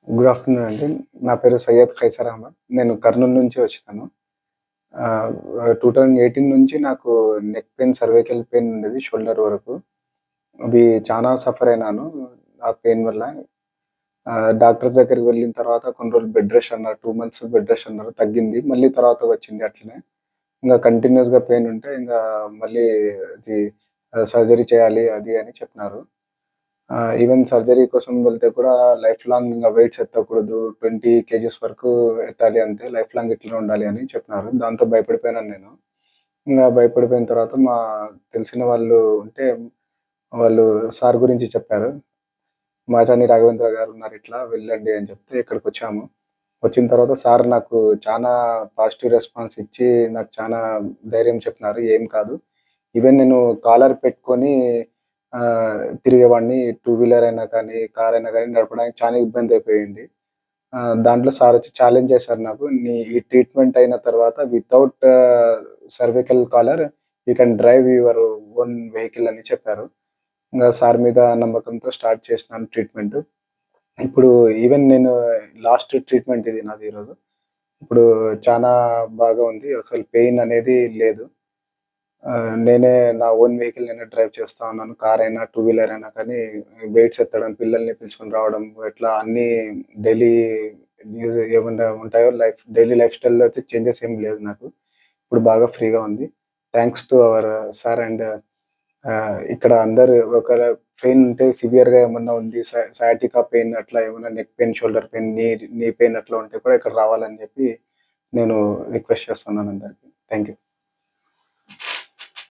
Good afternoon అండి. నా పేరు సయ్యద్ ఖైసర్ అహ్మద్. నేను కర్నూలు నుంచి వచ్చినాను. 2018 నుంచి నాకు నెక్ పెయిన్, సర్వైకల్ పెయిన్ ఉండేది షోల్డర్ వరకు. అది చానా సఫర్ అయినాను ఆ పెయిన్ వల్ల. డాక్టర్స్ దగ్గరికి వెళ్ళిన తర్వాత కొన్ని రోజులు బెడ్ రెస్ట్ అన్నారు. 2 మంత్స్ బెడ్ రెస్ట్ అన్నారు. తగ్గింది. మళ్ళీ తర్వాత వచ్చింది అట్లనే. ఇంగా కంటిన్యూయస్‌గా పెయిన్ ఉంటే మళ్ళీ అది సర్జరీ చేయాలి అది అని చెప్పినారు. ఈవెన్ సర్జరీ కోసం వెళ్తే కూడా లైఫ్ లాంగ్ ఇంగ వెయిట్స్ ఎత్తకూడదు. 20 కేజీస్ వరకు ఎత్తాలి అంతే. లైఫ్ లాంగ్ ఇట్లనే ఉండాలి అని చెప్పినారు. దాంతో భయపడిపోయాను నేను. భయపడిపోయిన తర్వాత తెలిసిన వాళ్ళు ఉంటే వాళ్ళు సార్ గురించి చెప్పారు. మాచాని రాఘవేంద్ర గారున్నారు ఇట్లా వెళ్ళండి అని చెప్తే ఇక్కడికొచ్చాము. వచ్చిన తర్వాత సార్ నాకు చానా పాజిటివ్ రెస్పాన్స్ ఇచ్చి నాకు చానా ధైర్యం చెప్పినారు. ఏం కాదు. ఈవెన్ నేను కాలర్ పెట్టుకొని తిరిగేవాడిని. టూ వీలర్ అయినా కానీ, కార్ అయినా గానీ నడపడానికి చాలా ఇబ్బందయిపోయింది. దాంట్లో సారొచ్చి ఛాలెంజ్ చేశారు నాకు. ఈ ట్రీట్మెంట్ అయిన తర్వాత without cervical collar you can drive your own vehicle అని చెప్పారు. సార్ మీద నమ్మకంతో స్టార్ట్ చేసినాను ట్రీట్మెంట్. ఇప్పుడు ఈవెన్ నేను లాస్ట్ ట్రీట్మెంట్ ఇది నాది ఈరోజు. ఇప్పుడు చానా బాగా ఉంది. అసలు పెయిన్ అనేది లేదు. నేనే నా ఓన్ వెహికల్ నేనే డ్రైవ్ చేస్తా ఉన్నాను. కారైనా, టూ వీలర్ అయినా కానీ వెయిట్స్ ఎత్తడం, పిల్లల్ని పిలుచుకొని రావడం, ఇట్లా అన్నీ డైలీ ఏమన్నా ఉంటాయో డైలీ లైఫ్ స్టైల్‌లో అయితే చేంజెస్ ఏమి లేదు నాకు. ఇప్పుడు బాగా ఫ్రీగా ఉంది. Thanks to our sir and ఇక్కడ అందరూ ఒకవేళ పెయిన్ ఉంటే సివియర్‌గా ఏమన్నా ఉంది, సయాటికా పెయిన్ అట్లా ఏమన్నా neck pain, shoulder pain, knee pain అట్లా ఉంటే కూడా ఇక్కడ రావాలని చెప్పి నేను రిక్వెస్ట్ చేస్తున్నాను అందరికి. Thank you.